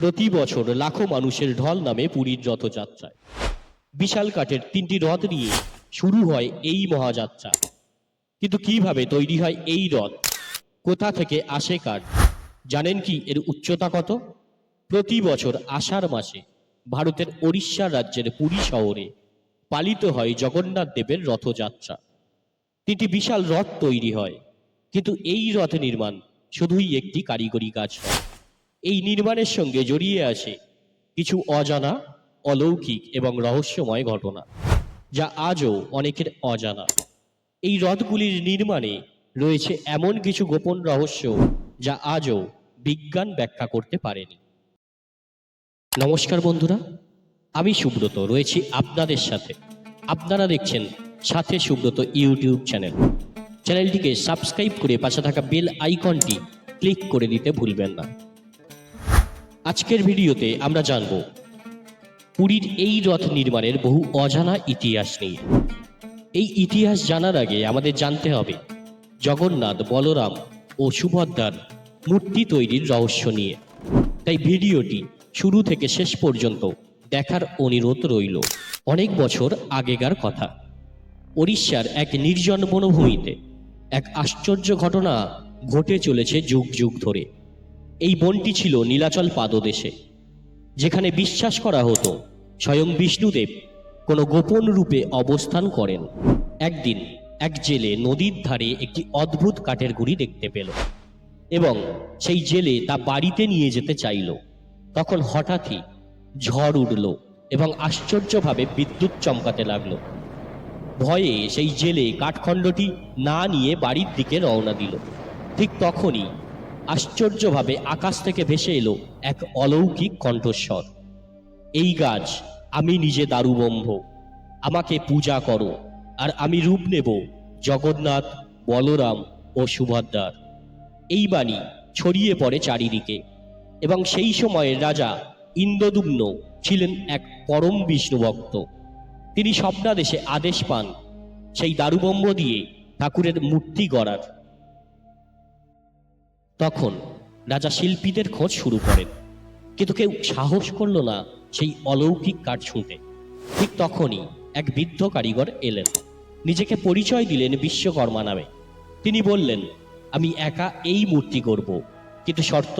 প্রতি বছর লাখো মানুষের ঢল নামে পুরীর রথযাত্রায়। বিশাল কাঠের 3টি রথ নিয়ে শুরু হয় এই মহাযাত্রা। কিন্তু কিভাবে তৈরি হয় এই রথ, কোথা থেকে আসে কাঠ, জানেন কি এর উচ্চতা কত? প্রতি বছর আষাঢ় মাসে ভারতের ওড়িশা রাজ্যের পুরী শহরে পালিত হয় জগন্নাথ দেবের রথযাত্রা। 3টি বিশাল রথ তৈরি হয়, কিন্তু এই রথ নির্মাণ শুধুই একটি কারিগরি কাজ নয়। এই নির্মাণের সঙ্গে জড়িয়ে আছে কিছু অজানা, অলৌকিক এবং রহস্যময় ঘটনা, যা আজও অনেকের অজানা। এই রথগুলির নির্মাণে রয়েছে এমন কিছু গোপন রহস্য যা আজও বিজ্ঞান ব্যাখ্যা করতে পারেনি। নমস্কার বন্ধুরা, আমি সুব্রত রয়েছি আপনাদের সাথে। আপনারা দেখছেন সাথে সুব্রত ইউটিউব চ্যানেলটিকে সাবস্ক্রাইব করে পাশে থাকা বেল আইকনটি ক্লিক করে দিতে ভুলবেন না। আজকের ভিডিওতে আমরা জানব পুরীর এই রথ নির্মাণের বহু অজানা ইতিহাস নিয়ে। এই ইতিহাস জানার আগে আমাদের জানতে হবে জগন্নাথ, বলরাম ও সুভদ্রার মূর্তি তৈরির রহস্য নিয়ে। তাই ভিডিওটি শুরু থেকে শেষ পর্যন্ত দেখার অনুরোধ রইল। অনেক বছর আগেকার কথা, ওড়িশার এক নির্জন বনভূমিতে এক আশ্চর্য ঘটনা ঘটে চলেছে যুগ যুগ ধরে। এই বনটি ছিল নীলাচল পাদদেশে, যেখানে বিশ্বাস করা হতো স্বয়ং বিষ্ণুদেব কোনো গোপন রূপে অবস্থান করেন। একদিন এক জেলে নদীর ধারে একটি অদ্ভুত কাঠের গুঁড়ি দেখতে পেল এবং সেই জেলে তা বাড়িতে নিয়ে যেতে চাইল। তখন হঠাৎই ঝড় উঠল এবং আশ্চর্যভাবে বিদ্যুৎ চমকাতে লাগলো। ভয়ে সেই জেলে কাঠখণ্ডটি না নিয়ে বাড়ির দিকে রওনা দিল। ঠিক তখনই আশ্চর্যভাবে আকাশ থেকে ভেসে এলো এক অলৌকিক কণ্ঠস্বর। এই গাছ আমি নিজে দারুব্রহ্ম, আমাকে পূজা করো আর আমি রূপ নেব জগন্নাথ, বলরাম ও সুভদ্রার। এই বাণী ছড়িয়ে পড়ে চারিদিকে এবং সেই সময়ের রাজা ইন্দ্রদ্যুম্ন ছিলেন এক পরম বিষ্ণু ভক্ত। তিনি স্বপ্নাদেশে আদেশ পান সেই দারুব্রহ্ম দিয়ে ঠাকুরের মূর্তি গড়ার। তখন রাজা শিল্পীদের খোঁজ শুরু করেন, কিন্তু কেউ সাহস করল না সেই অলৌকিক কাঠ ছুঁতে। ঠিক তখনই এক বৃদ্ধ কারিগর এলেন, নিজেকে পরিচয় দিলেন বিশ্বকর্মা নামে। তিনি বললেন, আমি একা এই মূর্তি করব, কিন্তু শর্ত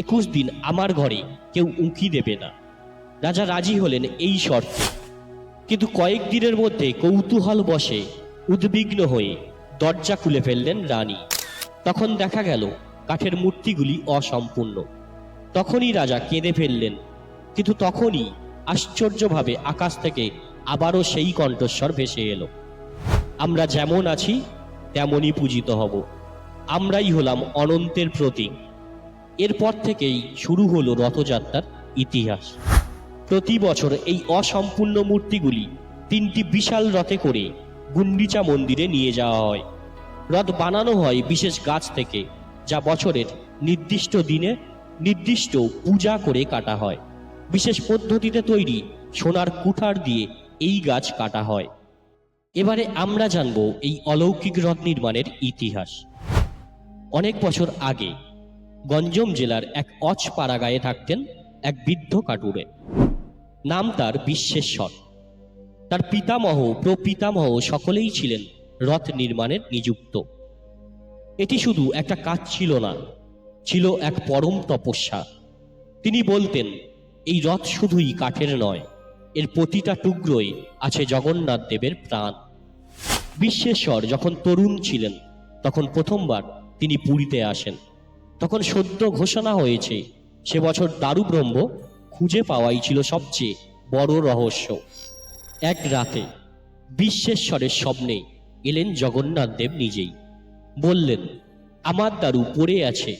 21 দিন আমার ঘরে কেউ উঁকি দেবে না। রাজা রাজি হলেন এই শর্তে, কিন্তু কয়েকদিনের মধ্যে কৌতূহল বশে উদ্বিগ্ন হয়ে দরজা খুলে ফেললেন রানী। তখন দেখা গেল কাঠের মূর্তিগুলি অসম্পূর্ণ। তখনই রাজা কেঁদে ফেললেন, কিন্তু তখনই আশ্চর্যভাবে আকাশ থেকে আবারও সেই কণ্ঠস্বর ভেসে এলো, আমরা যেমন আছি তেমনই পূজিত হব, আমরাই হলাম অনন্তের প্রতীক। এরপর থেকেই শুরু হলো রথযাত্রার ইতিহাস। প্রতি বছর এই অসম্পূর্ণ মূর্তিগুলি 3টি বিশাল রথে করে গুন্ডিচা মন্দিরে নিয়ে যাওয়া হয়। রথ বানানো হয় বিশেষ গাছ থেকে, যা বছরের নির্দিষ্ট দিনে নির্দিষ্ট পূজা করে কাটা হয়। বিশেষ পদ্ধতিতে তৈরি সোনার কুঠার দিয়ে এই গাছ কাটা হয়। এবারে আমরা জানব এই অলৌকিক রথ নির্মাণের ইতিহাস। অনেক বছর আগে গঞ্জম জেলার এক অচপাড়া গায়ে থাকতেন এক বৃদ্ধ কাঠুরে। নাম তার বিশ্বেশ্বর। তার পিতামহ, প্রপিতামহ সকলেই ছিলেন রথ নির্মাণের নিযুক্ত। এটি শুধু একটা কাজ ছিল না, ছিল এক পরম তপস্যা। তিনি বলতেন, এই রথ শুধুই কাঠের নয়, এর প্রতিটা টুকরোয় আছে জগন্নাথ দেবের প্রাণ। বিশ্বেশ্বর যখন তরুণ ছিলেন, তখন প্রথমবার তিনি পুরীতে আসেন। তখন সদ্য ঘোষণা হয়েছে সে বছর দারুব্রহ্ম খুঁজে পাওয়াই ছিল সবচেয়ে বড় রহস্য। এক রাতে বিশ্বেশ্বরের স্বপ্নে এলেন জগন্নাথ দেব নিজেই। বললেন, আমার দারু পড়ে আছে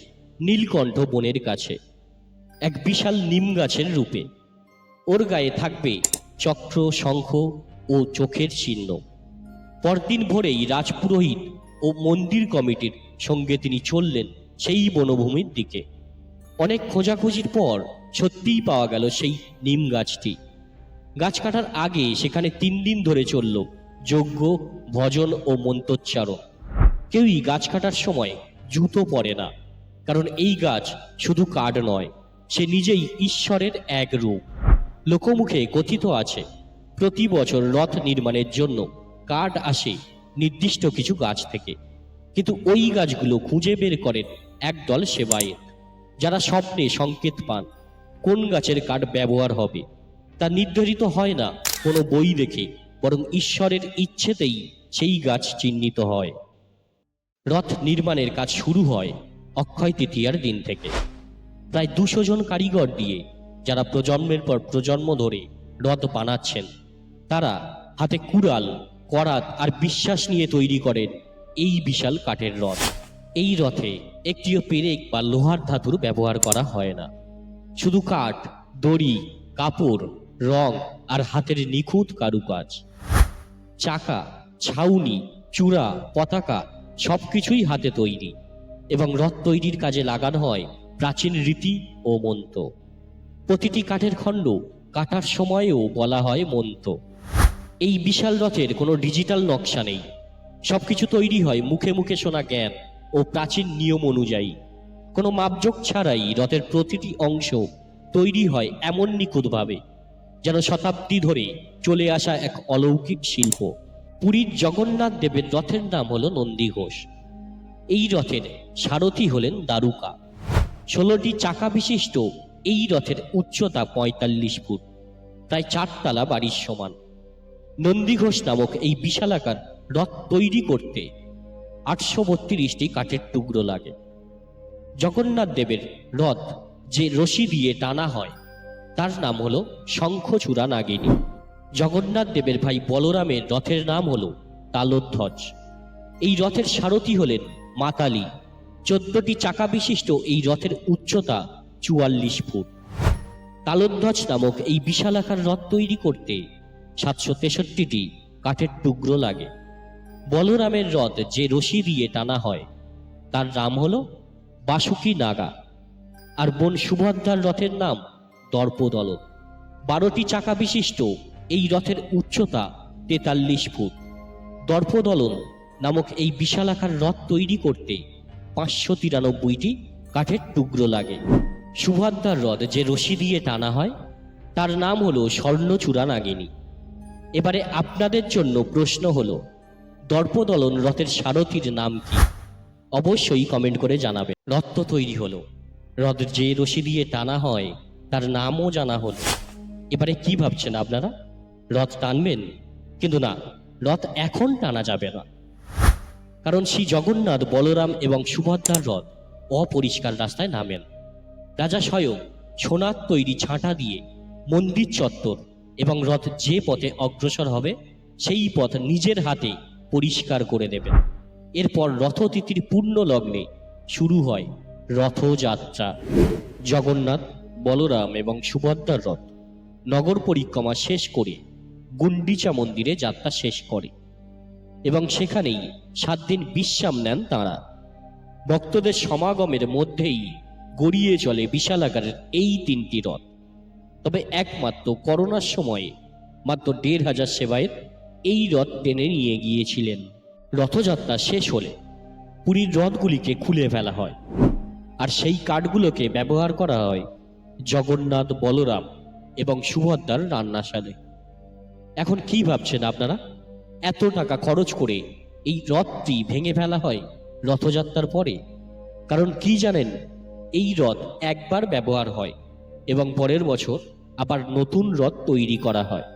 নীলকণ্ঠ বনের কাছে, এক বিশাল নিম গাছের রূপে। ওর গায়ে থাকবে চক্র, শঙ্খ ও চোখের চিহ্ন। পরদিন ভোরেই রাজপুরোহিত ও মন্দির কমিটির সঙ্গে তিনি চললেন সেই বনভূমির দিকে। অনেক খোঁজাখুঁজির পর সত্যিই পাওয়া গেল সেই নিম গাছটি। গাছ কাটার আগে সেখানে 3 দিন ধরে চলল যজ্ঞ, ভজন ও মন্ত্রোচ্চারণ। কেউই গাছ কাটার সময় জুতো পরে না, কারণ এই গাছ শুধু কাঠ নয়, সে নিজেই ঈশ্বরের এক রূপ। লোকমুখে কথিত আছে, প্রতি বছর রথ নির্মাণের জন্য কাঠ আসে নির্দিষ্ট কিছু গাছ থেকে, কিন্তু ওই গাছগুলো খুঁজে বের করেন একদল সেবায়েত, যারা স্বপ্নে সংকেত পান কোন গাছের কাঠ ব্যবহার হবে। তা নির্ধারিত হয় না কোনো বই দেখে, বরং ঈশ্বরের ইচ্ছেতেই সেই গাছ চিহ্নিত হয়। রথ নির্মাণের কাজ শুরু হয় অক্ষয় তৃতীয়ার দিন থেকে। প্রায় 200 জন কারিগর দিয়ে, যারা প্রজন্মের পর প্রজন্ম ধরে রথ বানাচ্ছেন, তারা হাতে কুড়াল, করাত আর বিশ্বাস নিয়ে তৈরি করেন এই বিশাল কাঠের রথ। এই রথে একটিও পেরেক বা লোহার ধাতুর ব্যবহার করা হয় না। শুধু কাঠ, দড়ি, কাপড়, রং আর হাতের নিখুঁত কারুকাজ। চাকা, ছাউনি, চূড়া, পতাকা সবকিছুই হাতে তৈরি, এবং রথ তৈরির কাজে লাগানো হয় প্রাচীন রীতি ও মন্ত্র। প্রতিটি কাঠের খণ্ড কাটার সময়েও বলা হয় মন্ত্র। এই বিশাল রথের কোনো ডিজিটাল নকশা নেই, সবকিছু তৈরি হয় মুখে মুখে শোনা জ্ঞান ও প্রাচীন নিয়ম অনুযায়ী। কোনো মাপজোক ছাড়াই রথের প্রতিটি অংশ তৈরি হয় এমন নিখুঁতভাবে, যেন শতাব্দী ধরে চলে আসা এক অলৌকিক শিল্প। পুরীর জগন্নাথ দেবের রথের নাম হলো নন্দীঘোষ। এই রথের সারথি হলেন দ্বারুকা। 16টি চাকা বিশিষ্ট এই রথের উচ্চতা 45 ফুট, প্রায় 4 তলা বাড়ির সমান। নন্দীঘোষ নামক এই বিশালাকার রথ তৈরি করতে 832টি কাঠের টুকরো লাগে। জগন্নাথ দেবের রথ যে রশি দিয়ে টানা হয়, তার নাম হলো শঙ্খচূড়া নাগিনী। জগন্নাথ দেবের ভাই বলরামের রথের নাম হলো তালধ্বজ। এই রথের সারথি হলেন মাতালি। 14টি চাকা বিশিষ্ট এই রথের উচ্চতা 44 ফুট। তালধ্বজ নামক এই বিশালাকার রথ তৈরি করতে 763টি কাঠের টুকরো লাগে। বলরামের রথ যে রশি দিয়ে টানা হয়, তার নাম হলো বাসুকি নাগা। আর বোন সুভদ্রার রথের নাম দর্পদলন। 12টি চাকা বিশিষ্ট এই রথের উচ্চতা 43 ফুট। দর্পদলন নামক এই বিশালাকার রথ তৈরি করতে 593টি কাঠের টুকরো লাগে। সুভদ্রার রথ যে রশি দিয়ে টানা হয়, তার নাম হলো স্বর্ণচূড়া নাগিনী। এবারে আপনাদের জন্য প্রশ্ন হলো, দর্পদলন রথের সারথির নাম কি? অবশ্যই কমেন্ট করে জানাবেন। রথ তো তৈরি হলো, রথ যে রশি দিয়ে টানা হয় তার নামও জানা হলো। এবারে কি ভাবছেন আপনারা? রথ টানবেন? কিন্তু না, রথ এখন টানা যাবে না, কারণ শ্রী জগন্নাথ, বলরাম এবং সুভদ্রার রথ অপরিষ্কার রাস্তায় নামেন। রাজা স্বয়ং সোনার তৈরি ছাঁটা দিয়ে মন্দির চত্বর এবং রথ যে পথে অগ্রসর হবে, সেই পথ নিজের হাতে পরিষ্কার করে দেবেন। এরপর রথতিথির পূর্ণ লগ্নে শুরু হয় রথযাত্রা। জগন্নাথ, বলরাম এবং সুভদ্রার রথ নগর পরিক্রমা শেষ করে গুন্ডিচা মন্দিরে যাত্রা শেষ করে, এবং সেখানেই 7 দিন বিশ্রাম নেন তাঁরা। ভক্তদের সমাগমের মধ্যেই গড়িয়ে চলে বিশালাকারের এই 3টি রথ। তবে একমাত্র করোনার সময়ে মাত্র 1500 সেবায়েত এই রথ টেনে নিয়ে গিয়েছিলেন। রথযাত্রা শেষ হলে পুরীর রথগুলিকে খুলে ফেলা হয়, আর সেই কাঠগুলোকে ব্যবহার করা হয় জগন্নাথ, বলরাম এবং সুভদ্রার রান্নাশালে। এখন কি ভাবছেন আপনারা? এত টাকা খরচ করে এই রথটি ভেঙে ফেলা হয় রথযাত্রার পরে। কারণ কি জানেন? এই রথ একবার ব্যবহার হয় এবং পরের বছর আবার নতুন রথ তৈরি করা হয়।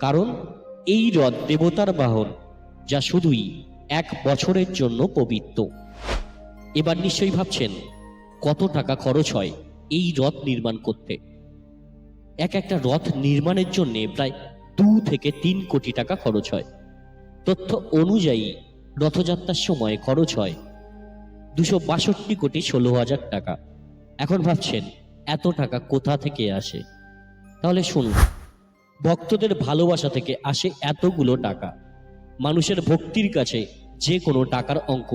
কারণ এই রথ দেবতার বাহন, যা শুধুই 1 বছরের জন্য পবিত্র। এবার নিশ্চয়ই ভাবছেন কত টাকা খরচ হয় এই রথ নির্মাণ করতে। একটা রথ নির্মাণের জন্য প্রায় 2 থেকে 3 কোটি টাকা খরচ হয়। তথ্য অনুযায়ী রথযাত্রার সময় খরচ হয় 262 কোটি 16 হাজার টাকা। এখন ভাবছেন এত টাকা কোথা থেকে আসে? তাহলে শুনুন, ভক্তদের ভালোবাসা থেকে আসে এতগুলো টাকা। মানুষের ভক্তির কাছে যে কোনো টাকার অঙ্ক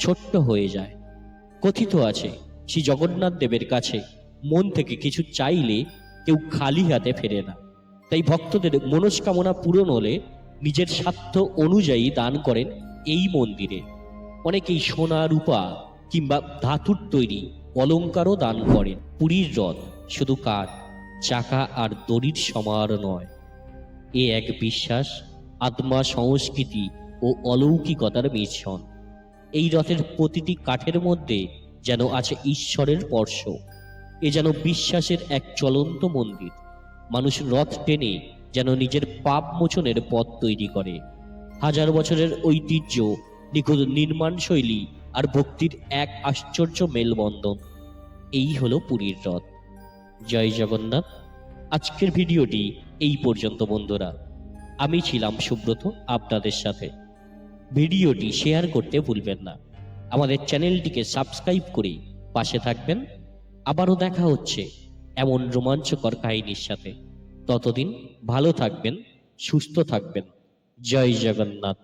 ছোট্ট হয়ে যায়। কথিত আছে, শ্রী জগন্নাথ দেবের কাছে মন থেকে কিছু চাইলে কেউ খালি হাতে ফেরে না। তাই ভক্তদের মনস্কামনা পূরণ হলে নিজের স্বার্থ অনুযায়ী দান করেন এই মন্দিরে। অনেকেই সোনা, রূপা কিংবা ধাতুর তৈরি অলংকারও দান করেন। পুরীর রথ শুধু কাঠ, চাকা আর দড়ির সমার নয়। এ এক বিশ্বাস, আত্মা, সংস্কৃতি ও অলৌকিকতার মিশ্রণ। এই রথের প্রতিটি কাঠের মধ্যে যেন আছে ঈশ্বরের স্পর্শ। এ যেন বিশ্বাসের এক চলন্ত মন্দির। মানুষ রথ টেনে যেন নিজের পাপ মোচনের পথ তৈরি করে। হাজার বছরের ঐতিহ্য, নিখুঁত নির্মাণ শৈলী আর ভক্তির এক আশ্চর্য মেলবন্ধন। এই হলো পুরীর রথ। জয় জগন্নাথ। আজকের ভিডিওটি এই পর্যন্ত বন্ধুরা। আমি ছিলাম সুব্রত আপনাদের সাথে। ভিডিওটি শেয়ার করতে ভুলবেন না। আমাদের চ্যানেলটিকে সাবস্ক্রাইব করে পাশে থাকবেন। আবারও দেখা হচ্ছে এমন রোমাঞ্চকর কাহিনীর সাথে। ততদিন ভালো থাকবেন, সুস্থ থাকবেন। জয় জগন্নাথ।